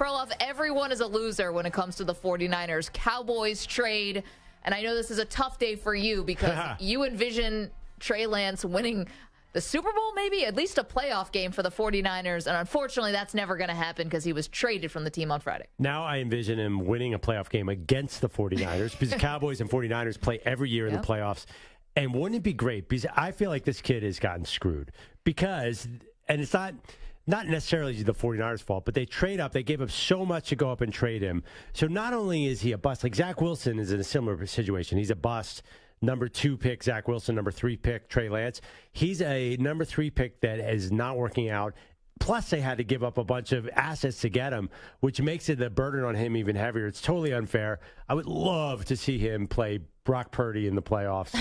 Perloff, everyone is a loser when it comes to the 49ers. Cowboys trade, and I know this is a tough day for you because you envision Trey Lance winning the Super Bowl, maybe, at least a playoff game for the 49ers, and unfortunately that's never going to happen because he was traded from the team on Friday. Now I envision him winning a playoff game against the 49ers because the Cowboys and 49ers play every year in the playoffs. And wouldn't it be great? Because I feel like this kid has gotten screwed because, and it's not necessarily the 49ers' fault, but they trade up. They gave up so much to go up and trade him. So not only is he a bust, like Zach Wilson is in a similar situation. He's a bust. Number 2 pick, Zach Wilson. Number 3 pick, Trey Lance. He's a number 3 pick that is not working out. Plus, they had to give up a bunch of assets to get him, which makes it the burden on him even heavier. It's totally unfair. I would love to see him play Brock Purdy in the playoffs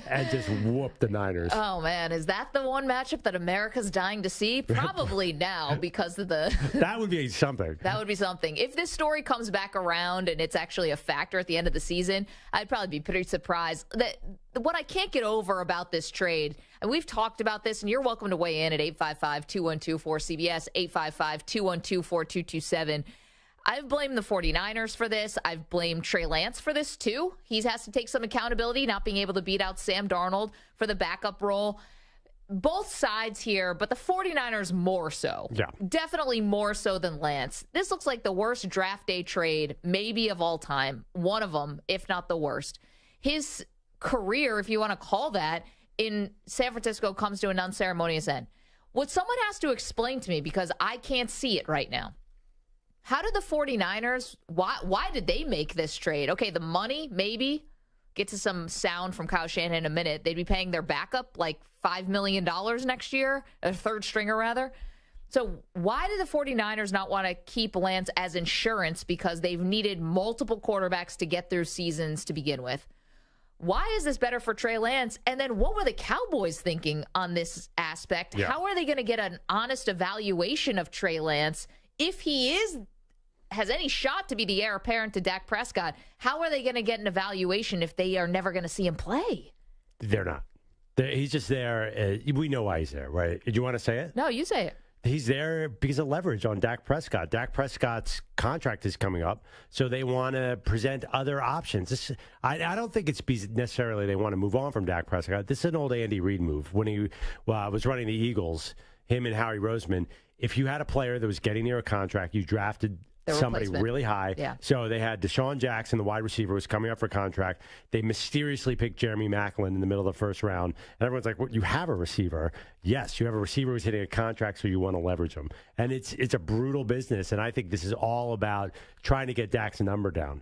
and just whoop the Niners. Oh, man. Is that the one matchup that America's dying to see? Probably now because of the... That would be something. That would be something. If this story comes back around and it's actually a factor at the end of the season, I'd probably be pretty surprised. What I can't get over about this trade, and we've talked about this, and you're welcome to weigh in at 855-212-4CBS, 855-212-4227. I've blamed the 49ers for this. I've blamed Trey Lance for this, too. He has to take some accountability, not being able to beat out Sam Darnold for the backup role. Both sides here, but the 49ers more so. Yeah. Definitely more so than Lance. This looks like the worst draft day trade, maybe of all time. One of them, if not the worst. His career, if you want to call that, in San Francisco comes to an unceremonious end. What someone has to explain to me, because I can't see it right now. How did the 49ers, why did they make this trade? Okay, the money, maybe. Get to some sound from Kyle Shanahan in a minute. They'd be paying their backup like $5 million next year, a third stringer rather. So why did the 49ers not want to keep Lance as insurance because they've needed multiple quarterbacks to get through seasons to begin with? Why is this better for Trey Lance? And then what were the Cowboys thinking on this aspect? Yeah. How are they going to get an honest evaluation of Trey Lance if he has any shot to be the heir apparent to Dak Prescott? How are they going to get an evaluation if they are never going to see him play? They're not. He's just there. We know why he's there, right? Do you want to say it? No, you say it. He's there because of leverage on Dak Prescott. Dak Prescott's contract is coming up, so they want to present other options. I don't think it's necessarily they want to move on from Dak Prescott. This is an old Andy Reid move. When he was running the Eagles, him and Howie Roseman, if you had a player that was getting near a contract, you drafted somebody really high. Yeah. So they had Deshaun Jackson, the wide receiver, was coming up for contract. They mysteriously picked Jeremy Maclin in the middle of the first round. And everyone's like, well, you have a receiver. Yes, you have a receiver who's hitting a contract, so you want to leverage him. And it's a brutal business, and I think this is all about trying to get Dak's number down.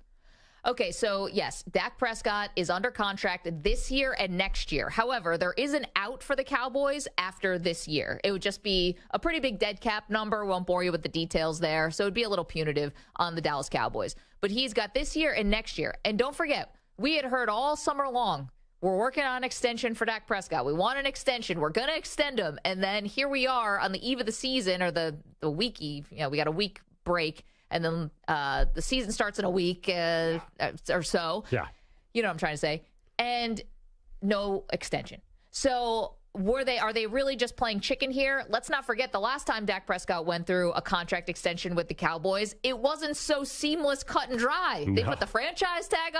Okay, so yes, Dak Prescott is under contract this year and next year. However, there is an out for the Cowboys after this year. It would just be a pretty big dead cap number. Won't bore you with the details there. So it would be a little punitive on the Dallas Cowboys. But he's got this year and next year. And don't forget, we had heard all summer long, we're working on an extension for Dak Prescott. We want an extension. We're going to extend him. And then here we are on the eve of the season, or the week eve. We got a week break. And then the season starts in a week or so. Yeah. You know what I'm trying to say. And no extension. So are they really just playing chicken here? Let's not forget the last time Dak Prescott went through a contract extension with the Cowboys, it wasn't so seamless, cut and dry. No. They put the franchise tag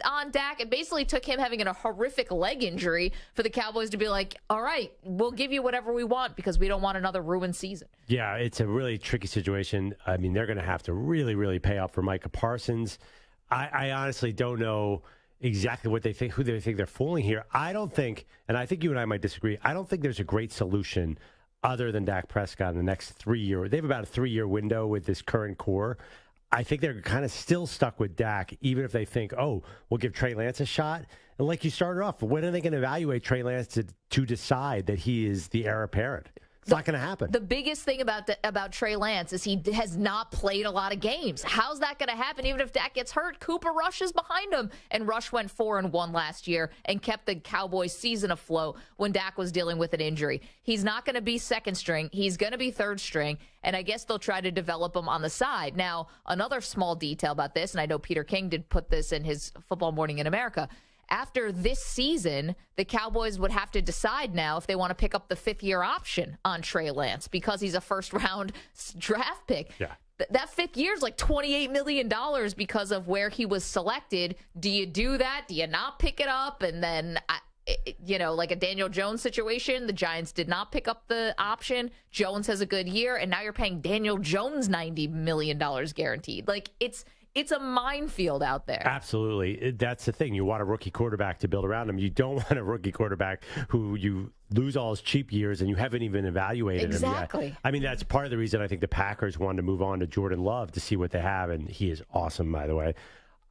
on Dak. It basically took him having a horrific leg injury for the Cowboys to be like, all right, we'll give you whatever we want because we don't want another ruined season. Yeah, it's a really tricky situation. I mean, they're going to have to really, really pay up for Micah Parsons. I honestly don't know exactly what they think, who they think they're fooling here. I don't think, and I think you and I might disagree, I don't think there's a great solution other than Dak Prescott in the next 3 years. They have about a 3-year window with this current core. I think they're kind of still stuck with Dak, even if they think, oh, we'll give Trey Lance a shot. And like you started off, when are they going to evaluate Trey Lance to decide that he is the heir apparent? It's not going to happen. The biggest thing about Trey Lance is he has not played a lot of games. How's that going to happen? Even if Dak gets hurt, Cooper Rush is behind him. And Rush went 4-1 last year and kept the Cowboys season afloat when Dak was dealing with an injury. He's not going to be second string. He's going to be third string. And I guess they'll try to develop him on the side. Now, another small detail about this, and I know Peter King did put this in his Football Morning in America, after this season, the Cowboys would have to decide now if they want to pick up the 5th-year option on Trey Lance because he's a first-round draft pick. Yeah. that fifth year is like $28 million because of where he was selected. Do you do that? Do you not pick it up? And then, like a Daniel Jones situation, the Giants did not pick up the option. Jones has a good year, and now you're paying Daniel Jones $90 million guaranteed. Like, it's a minefield out there. Absolutely. That's the thing. You want a rookie quarterback to build around him. You don't want a rookie quarterback who you lose all his cheap years and you haven't even evaluated him yet. Exactly. I mean, that's part of the reason I think the Packers wanted to move on to Jordan Love to see what they have, and he is awesome, by the way.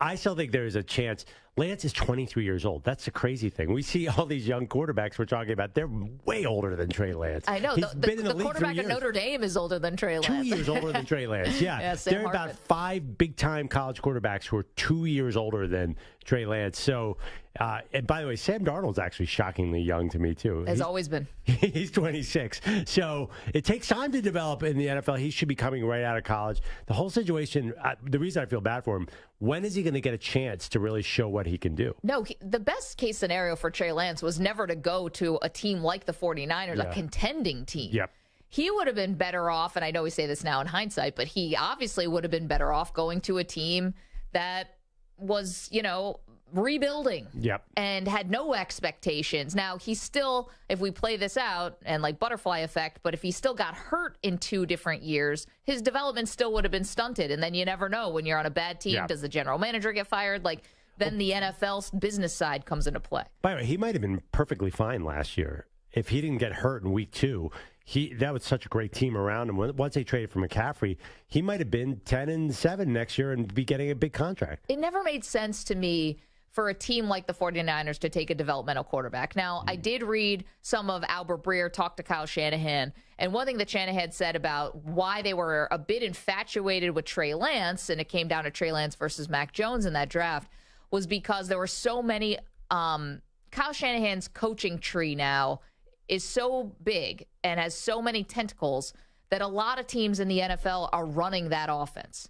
I still think there is a chance. Lance is 23 years old. That's the crazy thing. We see all these young quarterbacks we're talking about. They're way older than Trey Lance. I know. The quarterback at Notre Dame is older than Trey Lance. 2 years older than Trey Lance. Yeah. There are about 5 big-time college quarterbacks who are 2 years older than Trey Lance. So, and by the way, Sam Darnold's actually shockingly young to me, too. Has always been. He's 26. So it takes time to develop in the NFL. He should be coming right out of college. The whole situation, the reason I feel bad for him, when is he going to get a chance to really show what he can do? No, the best case scenario for Trey Lance was never to go to a team like the 49ers, a contending team. Yep. He would have been better off, and I know we say this now in hindsight, but he obviously would have been better off going to a team that was, rebuilding and had no expectations. Now, he's still, if we play this out and like butterfly effect, but if he still got hurt in 2 different years, his development still would have been stunted. And then you never know when you're on a bad team. Does the general manager get fired? Then the NFL's business side comes into play. By the way, he might have been perfectly fine last year. If he didn't get hurt in week 2, that was such a great team around him. Once they traded for McCaffrey, he might have been 10-7 next year and be getting a big contract. It never made sense to me for a team like the 49ers to take a developmental quarterback. Now, I did read some of Albert Breer talk to Kyle Shanahan, and one thing that Shanahan said about why they were a bit infatuated with Trey Lance, and it came down to Trey Lance versus Mac Jones in that draft, was because there were so many Kyle Shanahan's coaching tree now is so big and has so many tentacles that a lot of teams in the NFL are running that offense.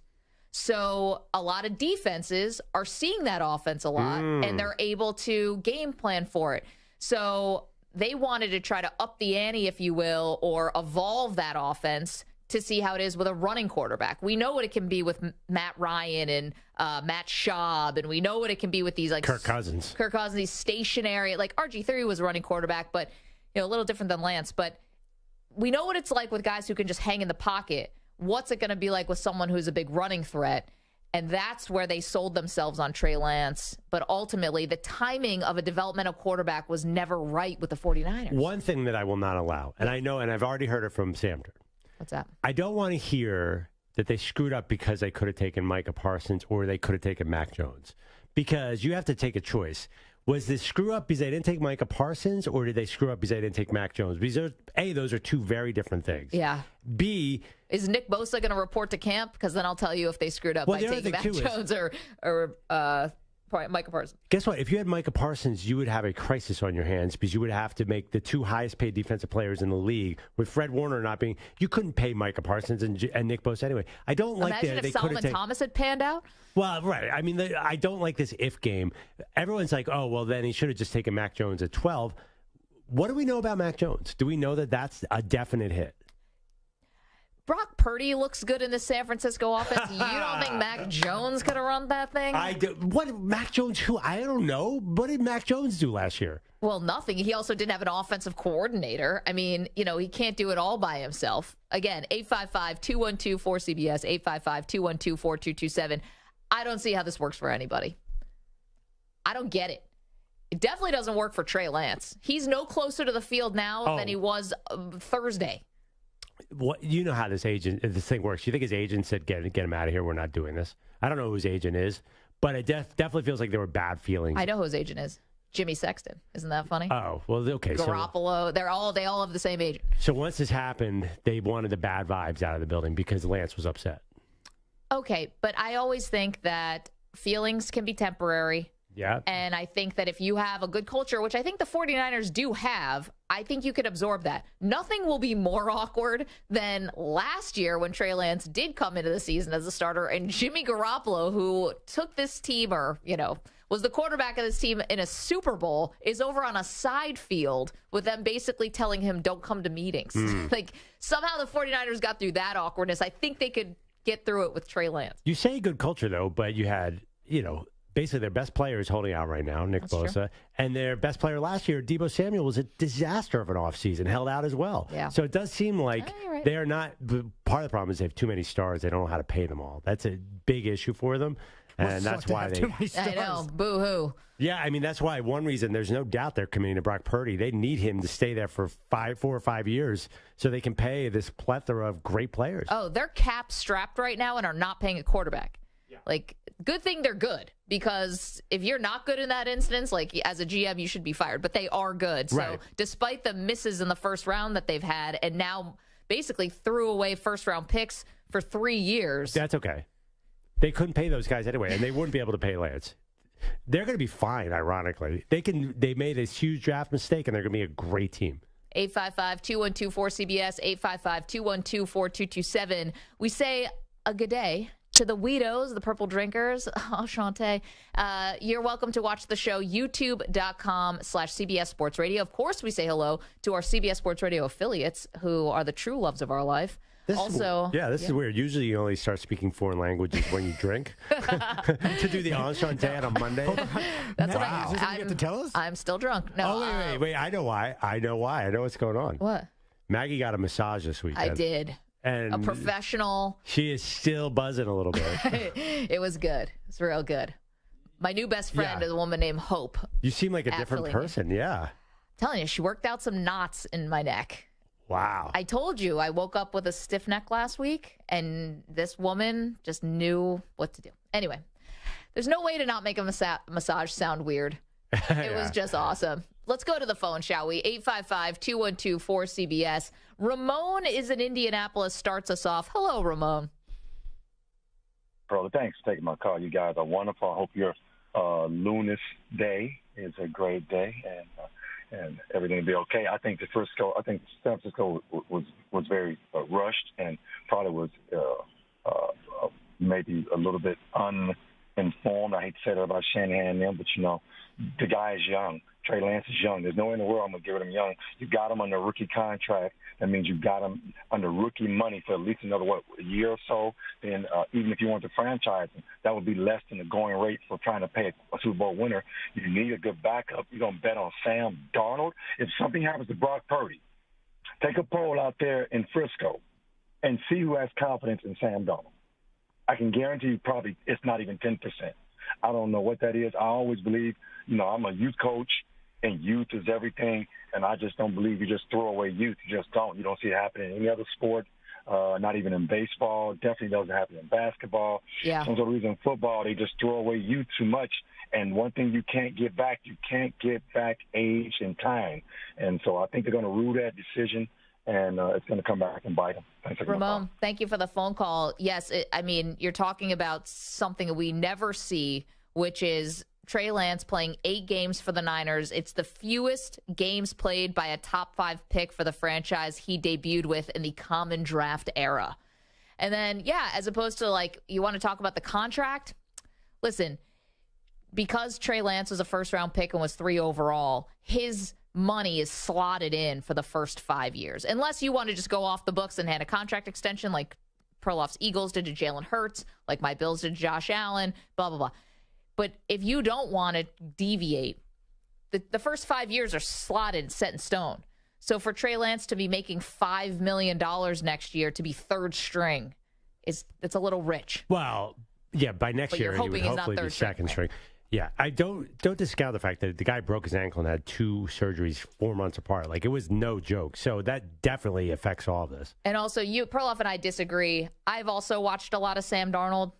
So a lot of defenses are seeing that offense a lot, and they're able to game plan for it. So they wanted to try to up the ante, if you will, or evolve that offense to see how it is with a running quarterback. We know what it can be with Matt Ryan and Matt Schaub, and we know what it can be with these Kirk Cousins, these stationary, like RG3 was a running quarterback, but a little different than Lance. But we know what it's like with guys who can just hang in the pocket. What's it going to be like with someone who's a big running threat? And that's where they sold themselves on Trey Lance. But ultimately, the timing of a developmental quarterback was never right with the 49ers. One thing that I will not allow, and I know, and I've already heard it from Samter. What's that? I don't want to hear that they screwed up because they could have taken Micah Parsons or they could have taken Mac Jones. Because you have to take a choice. Was this screw up because they didn't take Micah Parsons, or did they screw up because they didn't take Mac Jones? Because those are 2 very different things. Yeah. B, is Nick Bosa going to report to camp? Because then I'll tell you if they screwed up by taking Mac Jones or Micah Parsons. Guess what? If you had Micah Parsons, you would have a crisis on your hands because you would have to make the 2 highest paid defensive players in the league. With Fred Warner not being, you couldn't pay Micah Parsons and Nick Bosa anyway. I don't like that. Imagine if Solomon Thomas had panned out. Well, right. I mean, I don't like this if game. Everyone's like, oh, well, then he should have just taken Mac Jones at 12. What do we know about Mac Jones? Do we know that that's a definite hit? Brock Purdy looks good in the San Francisco offense. You don't think Mac Jones could have run that thing? What Mac Jones? Who? I don't know. What did Mac Jones do last year? Well, nothing. He also didn't have an offensive coordinator. I mean, he can't do it all by himself. Again, 855-212-4CBS, 855-212-4227. I don't see how this works for anybody. I don't get it. It definitely doesn't work for Trey Lance. He's no closer to the field now than he was Thursday. What, you know how this thing works. You think his agent said, get him out of here, we're not doing this? I don't know who his agent is, but it definitely feels like there were bad feelings. I know who his agent is. Jimmy Sexton. Isn't that funny? Oh, well, okay. Garoppolo. They all have the same agent. So once this happened, they wanted the bad vibes out of the building because Lance was upset. Okay, but I always think that feelings can be temporary. Yeah. And I think that if you have a good culture, which I think the 49ers do have, I think you could absorb that. Nothing will be more awkward than last year when Trey Lance did come into the season as a starter and Jimmy Garoppolo, who took this team was the quarterback of this team in a Super Bowl, is over on a side field with them basically telling him, don't come to meetings. Like, somehow the 49ers got through that awkwardness. I think they could get through it with Trey Lance. You say good culture, though, but you had, basically their best player is holding out right now, Nick Bosa. True. And their best player last year, Deebo Samuel, was a disaster of an offseason, held out as well. Yeah. So it does seem like they are not – part of the problem is they have too many stars. They don't know how to pay them all. That's a big issue for them. And that's why they – I know. Boo-hoo. Yeah, I mean, that's why one reason there's no doubt they're committing to Brock Purdy. They need him to stay there for 4 or 5 years so they can pay this plethora of great players. Oh, they're cap strapped right now and are not paying a quarterback. Yeah. Like, good thing they're good, because if you're not good in that instance, like as a GM, you should be fired. But they are good. So despite the misses in the first round that they've had, and now basically threw away first-round picks for 3 years. That's okay. They couldn't pay those guys anyway, and they wouldn't be able to pay Lance. They're going to be fine, ironically. They made a huge draft mistake, and they're going to be a great team. 855-212-4CBS, 855-212-4227. We say a good day to the Weedos, the purple drinkers. Enchanté. You're welcome to watch the show, youtube.com/CBS Sports Radio. Of course, we say hello to our CBS Sports Radio affiliates, who are the true loves of our life. This is weird. Usually you only start speaking foreign languages when you drink. To do the enchanté on a Monday. That's what you have to tell us? I'm still drunk. No. Oh, wait. I know why. I know what's going on. What? Maggie got a massage this weekend. I did. And a professional. She is still buzzing a little bit. It was good. It's real good. My new best friend is a woman named Hope. You seem like a different person. Yeah. I'm telling you, she worked out some knots in my neck. Wow. I told you I woke up with a stiff neck last week, and this woman just knew what to do. Anyway, there's no way to not make a massage sound weird. It was just awesome. Let's go to the phone, shall we? 855-212-4CBS. Ramon is in Indianapolis, starts us off. Hello, Ramon. Brother, thanks for taking my call. You guys are wonderful. I hope your Lunas Day is a great day, and everything will be okay. I think San Francisco was very rushed and probably was maybe a little bit uninformed. I hate to say that about Shanahan and them, but, the guy is young. Trey Lance is young. There's no way in the world I'm going to give him young. You got him under a rookie contract. That means you got him under rookie money for at least another, a year or so. Then even if you want to franchise him, that would be less than the going rate for trying to pay a Super Bowl winner. You need a good backup. You're going to bet on Sam Darnold. If something happens to Brock Purdy, take a poll out there in Frisco and see who has confidence in Sam Darnold. I can guarantee you probably it's not even 10%. I don't know what that is. I always believe, I'm a youth coach, and youth is everything, and I just don't believe you just throw away youth. You just don't. You don't see it happen in any other sport, not even in baseball. Definitely doesn't happen in basketball. Yeah. For some reason in football, they just throw away youth too much, and one thing you can't get back age and time. And so I think they're going to rule that decision, and it's going to come back and bite them. Thanks, Ramon, thank you for the phone call. Yes, you're talking about something that we never see, which is Trey Lance playing 8 games for the Niners. It's the fewest games played by a top 5 pick for the franchise he debuted with in the common draft era. And then, as opposed to you want to talk about the contract? Listen, because Trey Lance was a first-round pick and was 3 overall, his money is slotted in for the first 5 years. Unless you want to just go off the books and hand a contract extension like Perloff's Eagles did to Jalen Hurts, like my Bills did to Josh Allen, blah, blah, blah. But if you don't want to deviate, the first 5 years are slotted, set in stone. So for Trey Lance to be making $5 million next year to be third string, it's a little rich. Well, yeah, by next year he would hopefully be second string. Right? Yeah, I don't discount the fact that the guy broke his ankle and had 2 surgeries 4 months apart. It was no joke. So that definitely affects all of this. And also, Perloff and I disagree. I've also watched a lot of Sam Darnold.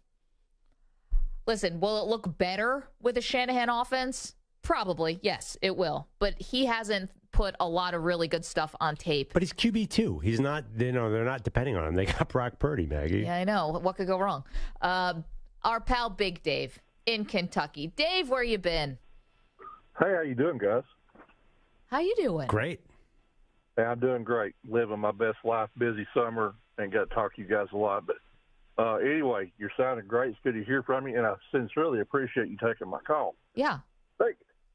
Listen, will it look better with a Shanahan offense? Probably, yes, it will. But he hasn't put a lot of really good stuff on tape. But he's QB2. He's not, they're not depending on him. They got Brock Purdy, Maggie. Yeah, I know. What could go wrong? Our pal Big Dave in Kentucky. Dave, where you been? Hey, how you doing, guys? How you doing? Great. Hey, I'm doing great. Living my best life. Busy summer. Ain't got to talk to you guys a lot, but anyway, you're sounding great. It's good to hear from you, and I sincerely appreciate you taking my call. Yeah. Hey,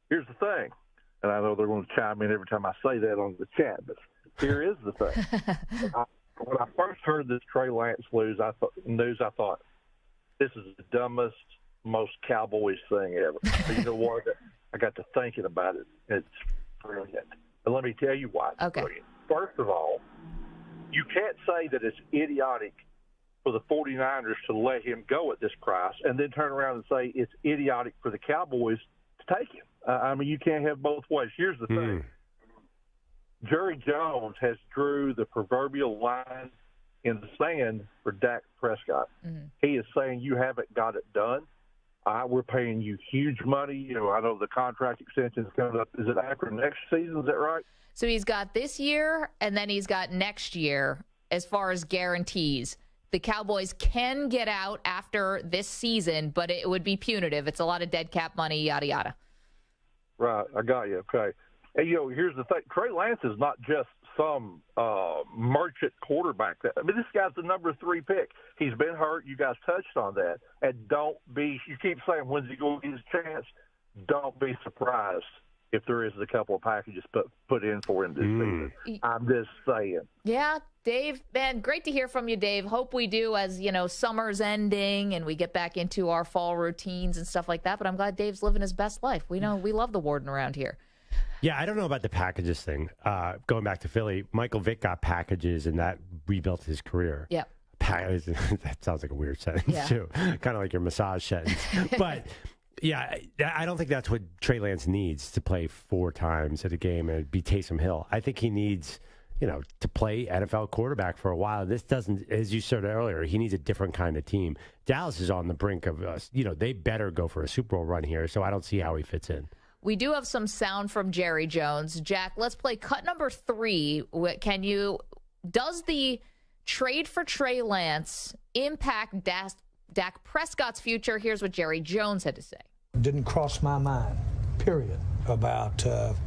here's the thing, and I know they're going to chime in every time I say that on the chat, but here is the thing. when I first heard this Trey Lance news, I thought, this is the dumbest, most Cowboys thing ever. But you know what? I got to thinking about it. It's brilliant. And let me tell you why it's brilliant. First of all, you can't say that it's idiotic for the 49ers to let him go at this price and then turn around and say it's idiotic for the Cowboys to take him. I mean, you can't have both ways. Here's the thing. Jerry Jones has drew the proverbial line in the sand for Dak Prescott. He is saying you haven't got it done. We're paying you huge money. You know, I know the contract extension is coming up. Is it after next season? Is that right? So he's got this year, and then he's got next year as far as guarantees. The Cowboys can get out after this season, but it would be punitive. It's a lot of dead cap money, yada, yada. Right. I got you. Okay. And, you know, here's the thing. Trey Lance is not just some merchant quarterback. I mean, this guy's the number 3 pick. He's been hurt. You guys touched on that. And you keep saying, when's he going to get his chance? Don't be surprised if there is a couple of packages put in for him this season. I'm just saying. Yeah, Dave, man, great to hear from you, Dave. Hope we do as, you know, summer's ending and we get back into our fall routines and stuff like that. But I'm glad Dave's living his best life. We know we love the Warden around here. Yeah, I don't know about the packages thing. Going back to Philly, Michael Vick got packages, and that rebuilt his career. Yeah. That sounds like a weird sentence, too. Kind of like your massage sentence. But, yeah, I don't think that's what Trey Lance needs to play 4 times at a game and be Taysom Hill. I think he needs, you know, to play NFL quarterback for a while. This doesn't, as you said earlier, he needs a different kind of team. Dallas is on the brink of, they better go for a Super Bowl run here, so I don't see how he fits in. We do have some sound from Jerry Jones. Jack, let's play cut number 3. Does the trade for Trey Lance impact Dak Prescott's future? Here's what Jerry Jones had to say. It didn't cross my mind, period, about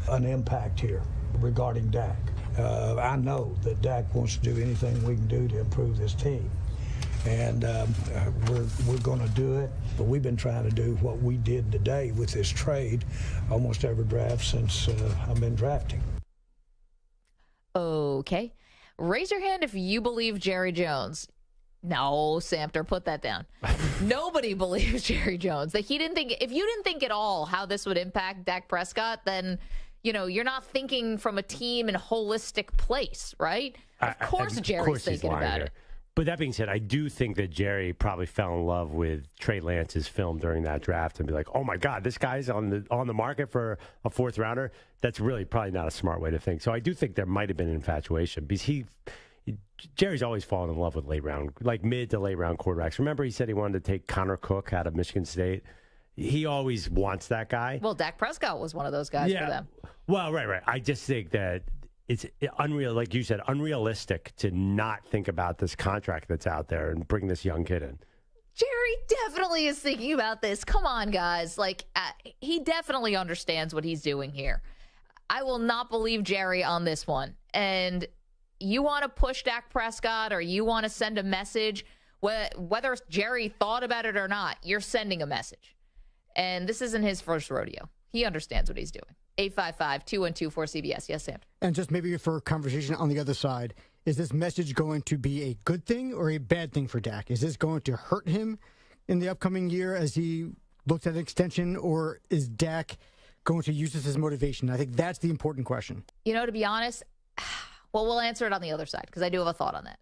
an impact here regarding Dak. I know that Dak wants to do anything we can do to improve this team. And we're going to do it. But we've been trying to do what we did today with this trade almost every draft since I've been drafting. Okay. Raise your hand if you believe Jerry Jones. No, Samter, put that down. Nobody believes Jerry Jones. That he didn't think. If you didn't think at all how this would impact Dak Prescott, then you're not thinking from a team and holistic place, right? Of course, Jerry's thinking about it. But that being said, I do think that Jerry probably fell in love with Trey Lance's film during that draft and be like, oh, my God, this guy's on the market for a 4th rounder. That's really probably not a smart way to think. So I do think there might have been an infatuation because Jerry's always fallen in love with mid to late round quarterbacks. Remember he said he wanted to take Connor Cook out of Michigan State? He always wants that guy. Well, Dak Prescott was one of those guys for them. Well, right. I just think that it's unreal, like you said, unrealistic to not think about this contract that's out there and bring this young kid in. Jerry definitely is thinking about this. Come on, guys. He definitely understands what he's doing here. I will not believe Jerry on this one. And you want to push Dak Prescott or you want to send a message, whether Jerry thought about it or not, you're sending a message. And this isn't his first rodeo. He understands what he's doing. 855-212-4CBS. Yes, Sam. And just maybe for conversation on the other side, is this message going to be a good thing or a bad thing for Dak? Is this going to hurt him in the upcoming year as he looks at an extension, or is Dak going to use this as motivation? I think that's the important question. To be honest, well, we'll answer it on the other side because I do have a thought on that.